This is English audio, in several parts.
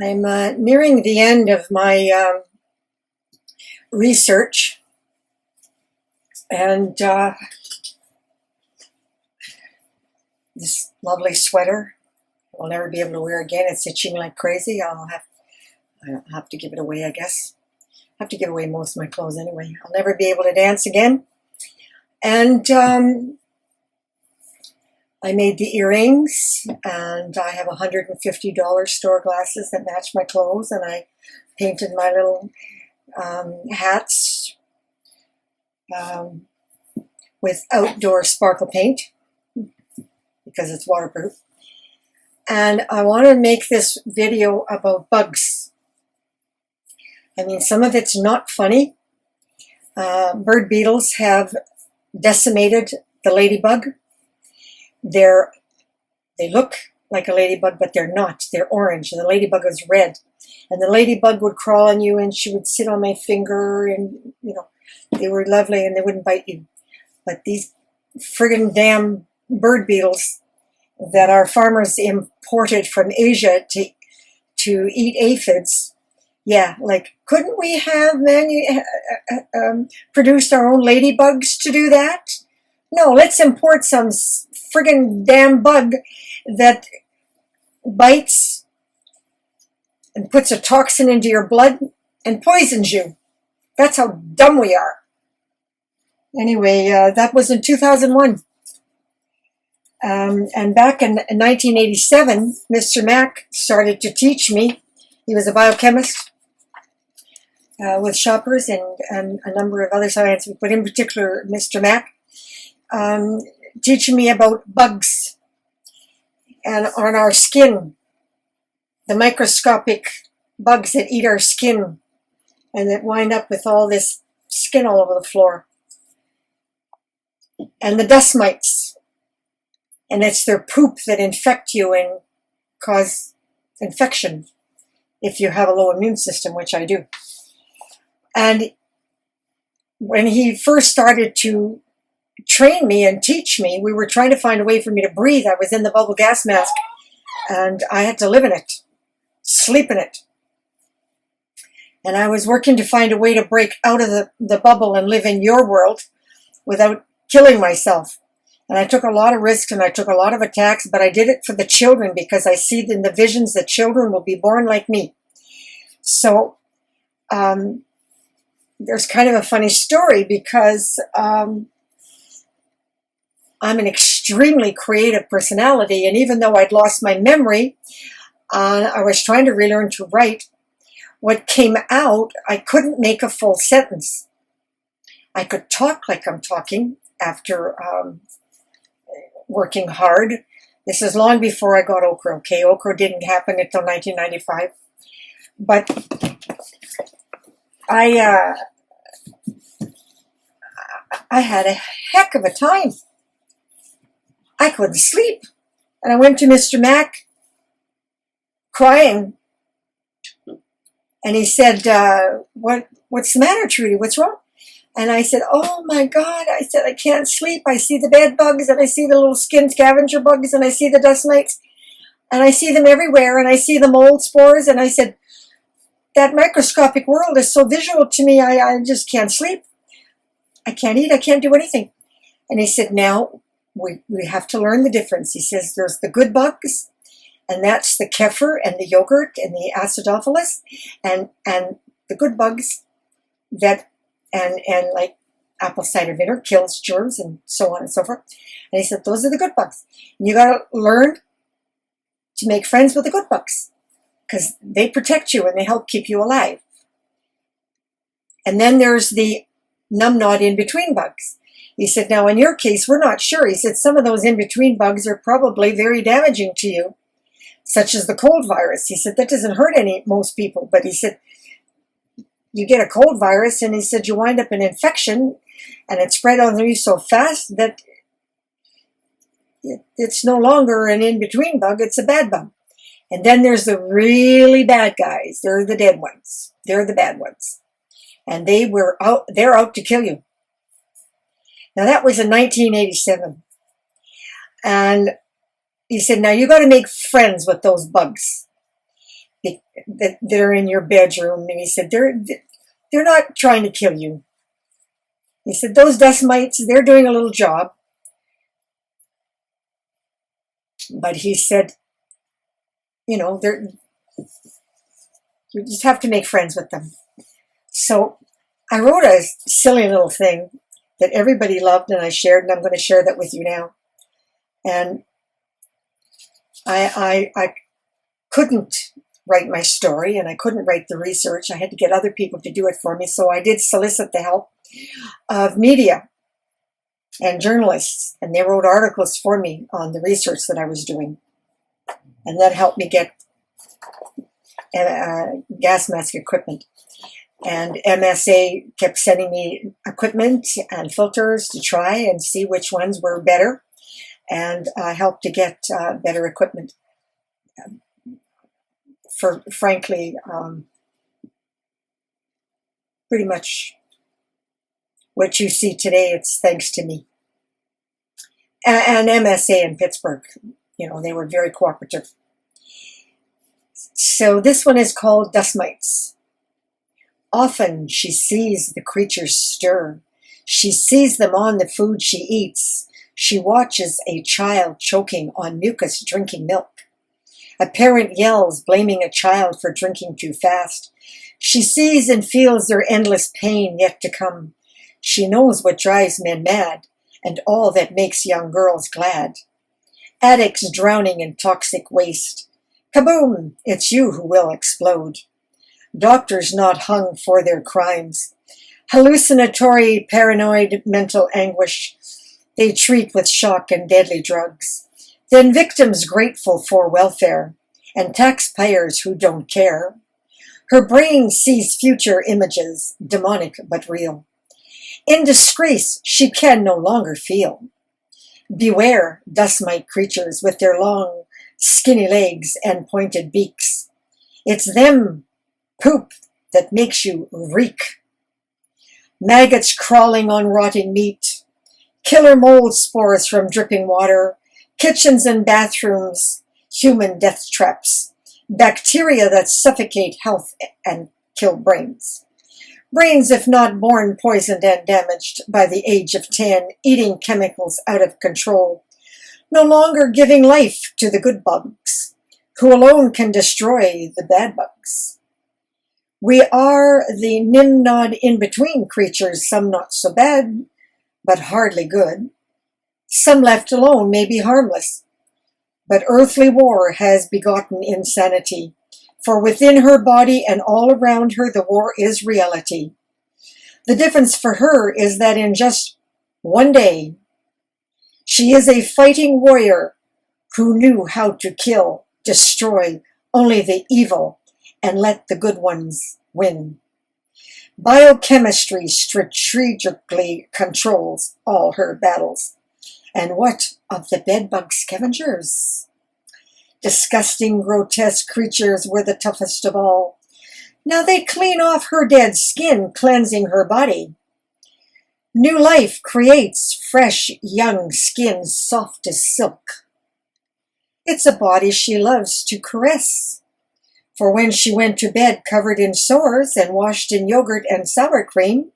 I'm nearing the end of my research, and this lovely sweater I'll never be able to wear again. It's itching like crazy. I'll have to give it away, I guess. I have to give away most of my clothes anyway. I'll never be able to dance again. And I made the earrings, and I have $150 store glasses that match my clothes, and I painted my little hats with outdoor sparkle paint because it's waterproof. And I want to make this video about bugs. I mean, some of it's not funny. Bird beetles have decimated the ladybug. They look like a ladybug, but they're not. They're orange, and the ladybug is red. And the ladybug would crawl on you, and she would sit on my finger, and, you know, they were lovely, and they wouldn't bite you. But these friggin' damn bird beetles that our farmers imported from Asia to eat aphids, yeah, like, couldn't we have produced our own ladybugs to do that? No, let's import some friggin' damn bug that bites and puts a toxin into your blood and poisons you. That's how dumb we are. Anyway, that was in 2001. And back in 1987, Mr. Mack started to teach me. He was a biochemist with shoppers and a number of other sciences, but in particular, Mr. Mack, teaching me about bugs and on our skin, the microscopic bugs that eat our skin and that wind up with all this skin all over the floor. And the dust mites. And it's their poop that infect you and cause infection if you have a low immune system, which I do. And when he first started to train me and teach me, we were trying to find a way for me to breathe. I was in the bubble gas mask, and I had to live in it, sleep in it. And I was working to find a way to break out of the bubble and live in your world without killing myself. And I took a lot of risks and I took a lot of attacks, but I did it for the children because I see in the visions that children will be born like me. So there's kind of a funny story because I'm an extremely creative personality, and even though I'd lost my memory, I was trying to relearn to write. What came out, I couldn't make a full sentence. I could talk like I'm talking after working hard. This is long before I got OKRA, okay? OKRA didn't happen until 1995. But I had a heck of a time. I couldn't sleep. And I went to Mr. Mack crying. And he said, what's the matter, Trudy? What's wrong? And I said, oh my God, I said, I can't sleep. I see the bed bugs, and I see the little skin scavenger bugs, and I see the dust mites, and I see them everywhere, and I see the mold spores. And I said, that microscopic world is so visual to me, I just can't sleep. I can't eat, I can't do anything. And he said, now we have to learn the difference. He says, there's the good bugs, and that's the kefir and the yogurt and the acidophilus, and the good bugs that and like apple cider vinegar kills germs and so on and so forth. And he said, those are the good bugs. And you got to learn to make friends with the good bugs because they protect you and they help keep you alive. And then there's the numbnod in-between bugs. He said, now in your case, we're not sure. He said, some of those in-between bugs are probably very damaging to you, such as the cold virus. He said, that doesn't hurt most people. But he said, you get a cold virus, and he said you wind up in infection, and it spread on you so fast that it's no longer an in-between bug, it's a bad bug. And then there's the really bad guys. They're the dead ones. They're the bad ones. And they're out to kill you. Now that was in 1987. And he said, now you got to make friends with those bugs. that they're in your bedroom. And he said, they're not trying to kill you. He said, those dust mites, they're doing a little job. But he said, you know, you just have to make friends with them. So I wrote a silly little thing that everybody loved and I shared, and I'm going to share that with you now. And I couldn't write my story, and I couldn't write the research. I had to get other people to do it for me. So I did solicit the help of media and journalists, and they wrote articles for me on the research that I was doing. And that helped me get gas mask equipment. And MSA kept sending me equipment and filters to try and see which ones were better, and helped to get better equipment. For frankly, pretty much what you see today, it's thanks to me. And MSA in Pittsburgh, you know, they were very cooperative. So this one is called Dust Mites. Often she sees the creatures stir. She sees them on the food she eats. She watches a child choking on mucus drinking milk. A parent yells, blaming a child for drinking too fast. She sees and feels their endless pain yet to come. She knows what drives men mad and all that makes young girls glad. Addicts drowning in toxic waste. Kaboom! It's you who will explode. Doctors not hung for their crimes. Hallucinatory, paranoid, mental anguish. They treat with shock and deadly drugs. Then victims grateful for welfare, and taxpayers who don't care. Her brain sees future images, demonic but real. In disgrace, she can no longer feel. Beware dust mite creatures with their long, skinny legs and pointed beaks. It's them, poop, that makes you reek. Maggots crawling on rotting meat. Killer mold spores from dripping water. Kitchens and bathrooms, human death traps, bacteria that suffocate health and kill brains. Brains, if not born poisoned and damaged by the age of 10, eating chemicals out of control, no longer giving life to the good bugs, who alone can destroy the bad bugs. We are the Nimnod in-between creatures, some not so bad, but hardly good. Some left alone may be harmless, but earthly war has begotten insanity, for within her body and all around her the war is reality. The difference for her is that in just one day, she is a fighting warrior who knew how to kill, destroy only the evil and let the good ones win. Biochemistry strategically controls all her battles. And what of the bedbug scavengers? Disgusting, grotesque creatures were the toughest of all. Now they clean off her dead skin, cleansing her body. New life creates fresh, young skin, soft as silk. It's a body she loves to caress. For when she went to bed covered in sores and washed in yogurt and sour cream,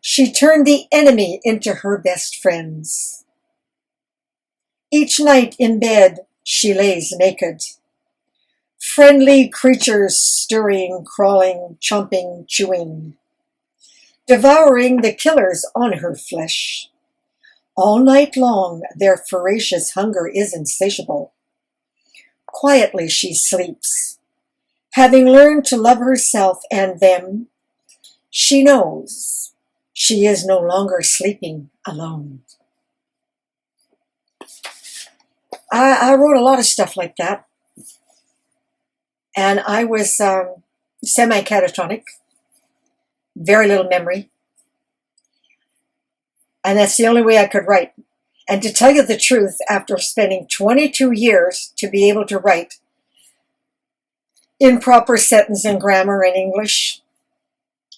she turned the enemy into her best friends. Each night in bed, she lays naked. Friendly creatures stirring, crawling, chomping, chewing, devouring the killers on her flesh. All night long, their voracious hunger is insatiable. Quietly she sleeps. Having learned to love herself and them, she knows she is no longer sleeping alone. I wrote a lot of stuff like that, and I was semi-catatonic, very little memory, and that's the only way I could write. And to tell you the truth, after spending 22 years to be able to write in proper sentence and grammar in English,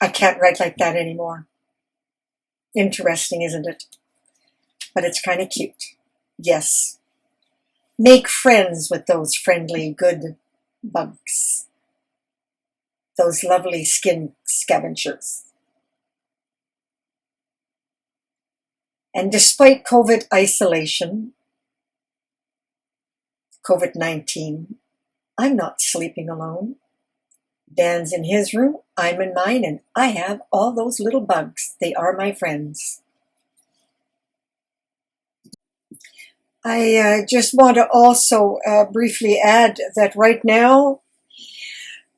I can't write like that anymore. Interesting, isn't it? But it's kind of cute. Yes. Make friends with those friendly, good bugs. those lovely skin scavengers. And despite COVID isolation, COVID-19, I'm not sleeping alone. Dan's in his room, I'm in mine, and I have all those little bugs. They are my friends. I just want to also briefly add that right now,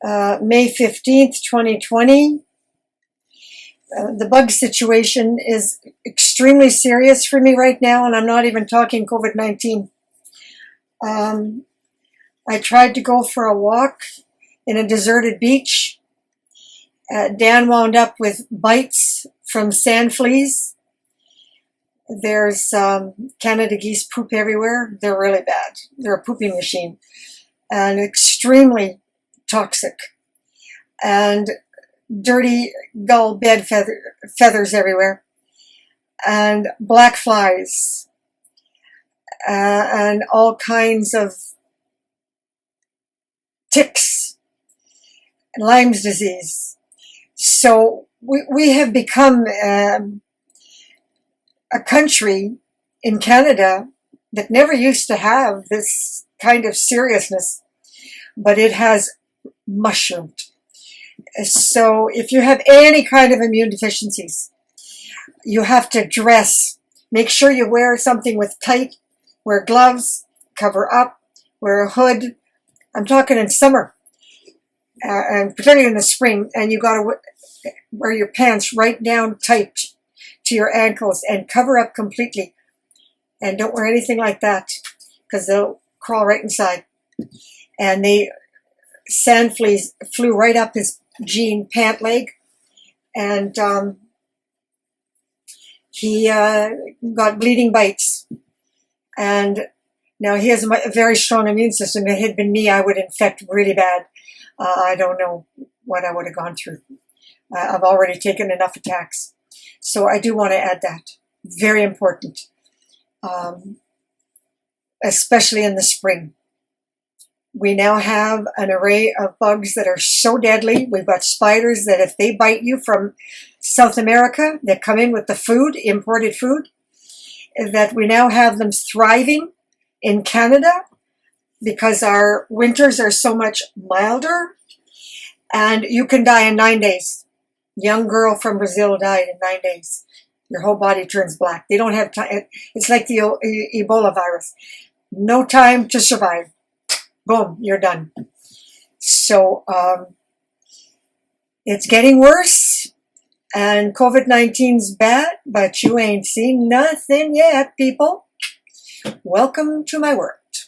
May 15th, 2020, the bug situation is extremely serious for me right now, and I'm not even talking COVID-19. I tried to go for a walk in a deserted beach. Dan wound up with bites from sand fleas. There's Canada geese poop everywhere. They're really bad. They're a pooping machine and extremely toxic. And dirty gull bed feathers everywhere. And black flies. And all kinds of ticks, Lyme's disease. So we have become a country in Canada that never used to have this kind of seriousness, but it has mushroomed. So if you have any kind of immune deficiencies, you have to dress. Make sure you wear something with tight, wear gloves, cover up, wear a hood. I'm talking in summer, and particularly in the spring, and you got to wear your pants right down tight to your ankles and cover up completely. And don't wear anything like that because they'll crawl right inside. And the sand fleas flew right up his jean pant leg, and he got bleeding bites. And now he has a very strong immune system. If it had been me, I would infect really bad. I don't know what I would have gone through. I've already taken enough attacks. So I do want to add that. Very important. Especially in the spring. We now have an array of bugs that are so deadly. We've got spiders that if they bite you from South America, that come in with the food, imported food, that we now have them thriving in Canada because our winters are so much milder, and you can die in 9 days. Young girl from Brazil died in 9 days. Your whole body turns black. They don't have time. It's like the Ebola virus. No time to survive. Boom, you're done. So it's getting worse, and COVID-19's bad, but you ain't seen nothing yet, people. Welcome to my work.